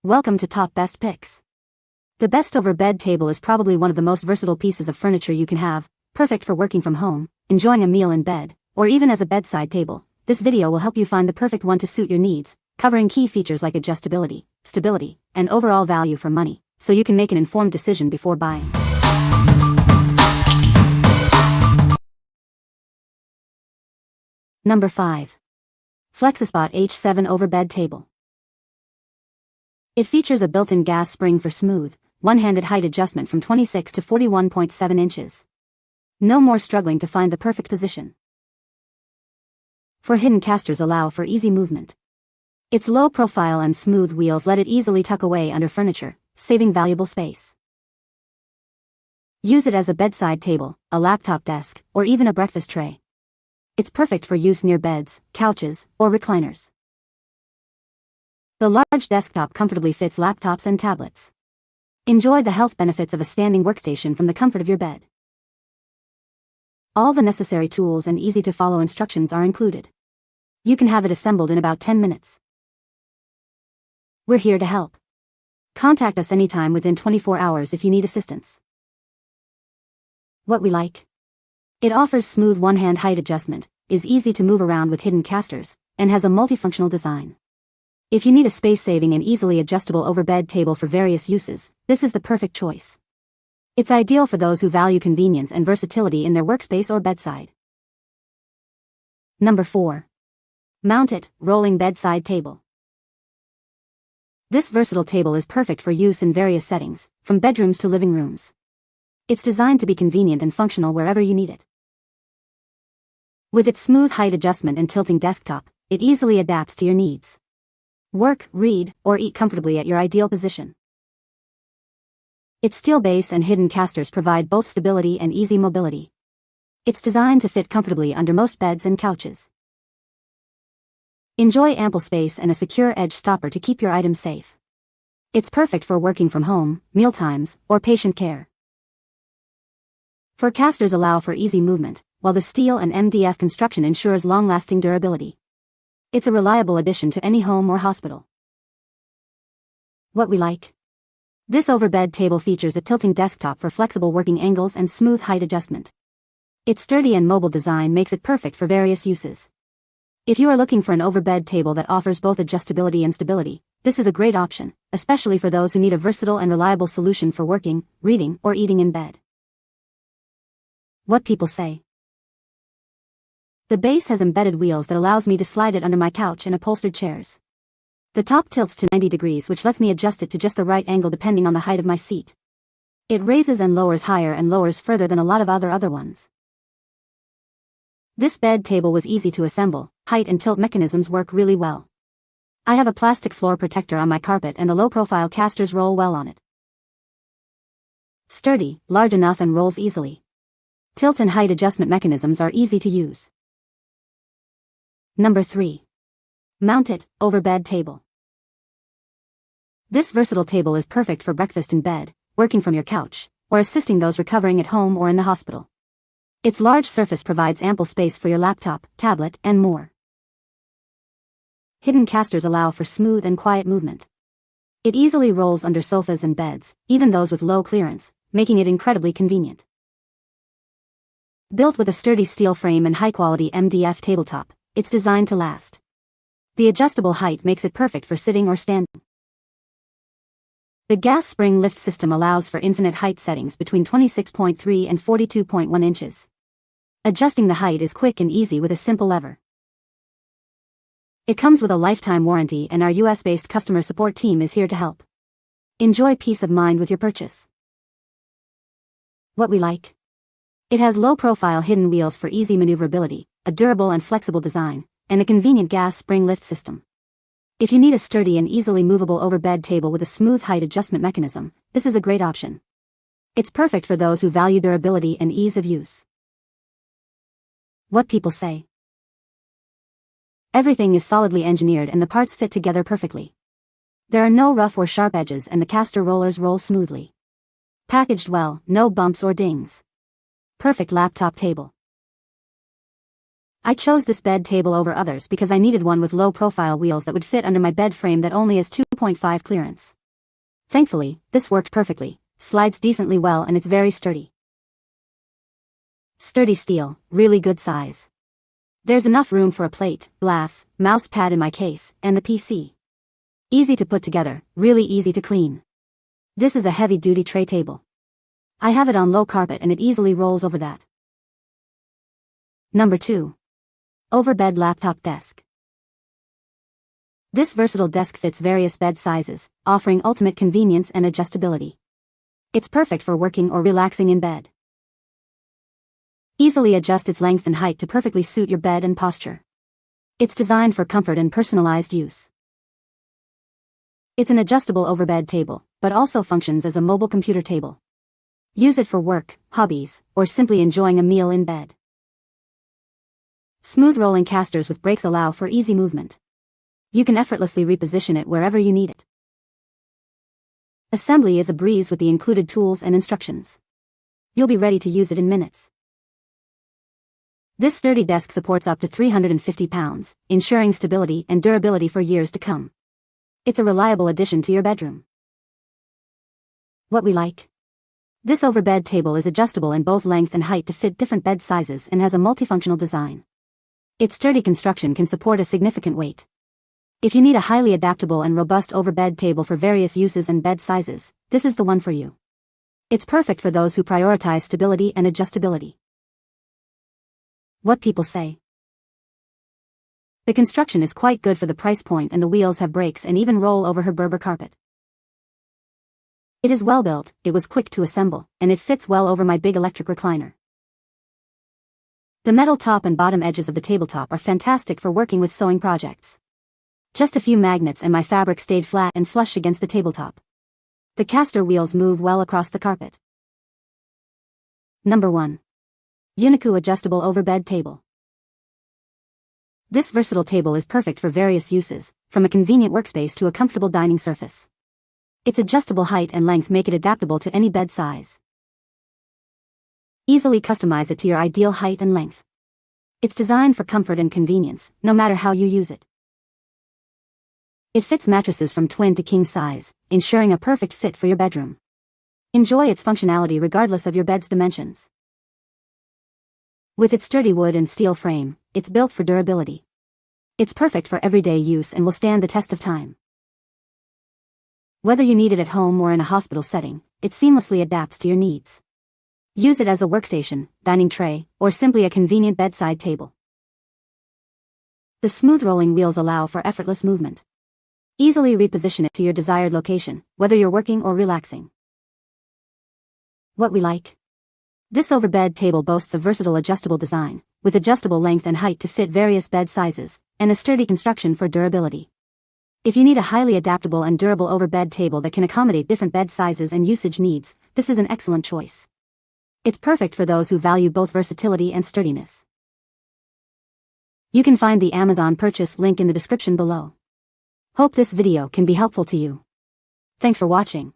Welcome to Top Best Picks. The best overbed table is probably one of the most versatile pieces of furniture you can have, perfect for working from home, enjoying a meal in bed, or even as a bedside table. This video will help you find the perfect one to suit your needs, covering key features like adjustability, stability, and overall value for money, so you can make an informed decision before buying. Number 5. FLEXISPOT H7 Overbed Table. It features a built-in gas spring for smooth, one-handed height adjustment from 26 to 41.7 inches. No more struggling to find the perfect position. For hidden casters allow for easy movement. Its low profile and smooth wheels let it easily tuck away under furniture, saving valuable space. Use it as a bedside table, a laptop desk, or even a breakfast tray. It's perfect for use near beds, couches, or recliners. The large desktop comfortably fits laptops and tablets. Enjoy the health benefits of a standing workstation from the comfort of your bed. All the necessary tools and easy-to-follow instructions are included. You can have it assembled in about 10 minutes. We're here to help. Contact us anytime within 24 hours if you need assistance. What we like. It offers smooth one-hand height adjustment, is easy to move around with hidden casters, and has a multifunctional design. If you need a space-saving and easily adjustable overbed table for various uses, this is the perfect choice. It's ideal for those who value convenience and versatility in their workspace or bedside. Number 4. Mount It Rolling Bedside Table. This versatile table is perfect for use in various settings, from bedrooms to living rooms. It's designed to be convenient and functional wherever you need it. With its smooth height adjustment and tilting desktop, it easily adapts to your needs. Work, read, or eat comfortably at your ideal position. Its steel base and hidden casters provide both stability and easy mobility. It's designed to fit comfortably under most beds and couches. Enjoy ample space and a secure edge stopper to keep your items safe. It's perfect for working from home, mealtimes, or patient care. Casters allow for easy movement, while the steel and MDF construction ensures long-lasting durability. It's a reliable addition to any home or hospital. What we like. This overbed table features a tilting desktop for flexible working angles and smooth height adjustment. Its sturdy and mobile design makes it perfect for various uses. If you are looking for an overbed table that offers both adjustability and stability, this is a great option, especially for those who need a versatile and reliable solution for working, reading, or eating in bed. What people say. The base has embedded wheels that allows me to slide it under my couch and upholstered chairs. The top tilts to 90 degrees, which lets me adjust it to just the right angle depending on the height of my seat. It raises and lowers higher and lowers further than a lot of other ones. This bed table was easy to assemble, height and tilt mechanisms work really well. I have a plastic floor protector on my carpet and the low-profile casters roll well on it. Sturdy, large enough and rolls easily. Tilt and height adjustment mechanisms are easy to use. Number 3. Mount It Overbed Table. This versatile table is perfect for breakfast in bed, working from your couch, or assisting those recovering at home or in the hospital. Its large surface provides ample space for your laptop, tablet, and more. Hidden casters allow for smooth and quiet movement. It easily rolls under sofas and beds, even those with low clearance, making it incredibly convenient. Built with a sturdy steel frame and high-quality MDF tabletop, it's designed to last. The adjustable height makes it perfect for sitting or standing. The gas spring lift system allows for infinite height settings between 26.3 and 42.1 inches. Adjusting the height is quick and easy with a simple lever. It comes with a lifetime warranty and our US-based customer support team is here to help. Enjoy peace of mind with your purchase. What we like. It has low-profile hidden wheels for easy maneuverability, a durable and flexible design, and a convenient gas spring lift system. If you need a sturdy and easily movable overbed table with a smooth height adjustment mechanism, this is a great option. It's perfect for those who value durability and ease of use. What people say. Everything is solidly engineered and the parts fit together perfectly. There are no rough or sharp edges and the caster rollers roll smoothly. Packaged well, no bumps or dings. Perfect laptop table. I chose this bed table over others because I needed one with low-profile wheels that would fit under my bed frame that only has 2.5 clearance. Thankfully, this worked perfectly, slides decently well, and it's very sturdy. Sturdy steel, really good size. There's enough room for a plate, glass, mouse pad in my case, and the PC. Easy to put together, really easy to clean. This is a heavy-duty tray table. I have it on low carpet and it easily rolls over that. Number 2. Overbed laptop desk. This versatile desk fits various bed sizes, offering ultimate convenience and adjustability. It's perfect for working or relaxing in bed. Easily adjust its length and height to perfectly suit your bed and posture. It's designed for comfort and personalized use. It's an adjustable overbed table, but also functions as a mobile computer table. Use it for work, hobbies, or simply enjoying a meal in bed. Smooth rolling casters with brakes allow for easy movement. You can effortlessly reposition it wherever you need it. Assembly is a breeze with the included tools and instructions. You'll be ready to use it in minutes. This sturdy desk supports up to 350 pounds, ensuring stability and durability for years to come. It's a reliable addition to your bedroom. What we like. This overbed table is adjustable in both length and height to fit different bed sizes and has a multifunctional design. Its sturdy construction can support a significant weight. If you need a highly adaptable and robust overbed table for various uses and bed sizes, this is the one for you. It's perfect for those who prioritize stability and adjustability. What people say. The construction is quite good for the price point, and the wheels have brakes and even roll over her Berber carpet. It is well built, it was quick to assemble, and it fits well over my big electric recliner. The metal top and bottom edges of the tabletop are fantastic for working with sewing projects. Just a few magnets and my fabric stayed flat and flush against the tabletop. The caster wheels move well across the carpet. Number 1. UNICOO Adjustable Overbed Table. This versatile table is perfect for various uses, from a convenient workspace to a comfortable dining surface. Its adjustable height and length make it adaptable to any bed size. Easily customize it to your ideal height and length. It's designed for comfort and convenience, no matter how you use it. It fits mattresses from twin to king size, ensuring a perfect fit for your bedroom. Enjoy its functionality regardless of your bed's dimensions. With its sturdy wood and steel frame, it's built for durability. It's perfect for everyday use and will stand the test of time. Whether you need it at home or in a hospital setting, it seamlessly adapts to your needs. Use it as a workstation, dining tray, or simply a convenient bedside table. The smooth rolling wheels allow for effortless movement. Easily reposition it to your desired location, whether you're working or relaxing. What we like. This overbed table boasts a versatile adjustable design, with adjustable length and height to fit various bed sizes, and a sturdy construction for durability. If you need a highly adaptable and durable overbed table that can accommodate different bed sizes and usage needs, this is an excellent choice. It's perfect for those who value both versatility and sturdiness. You can find the Amazon purchase link in the description below. Hope this video can be helpful to you. Thanks for watching.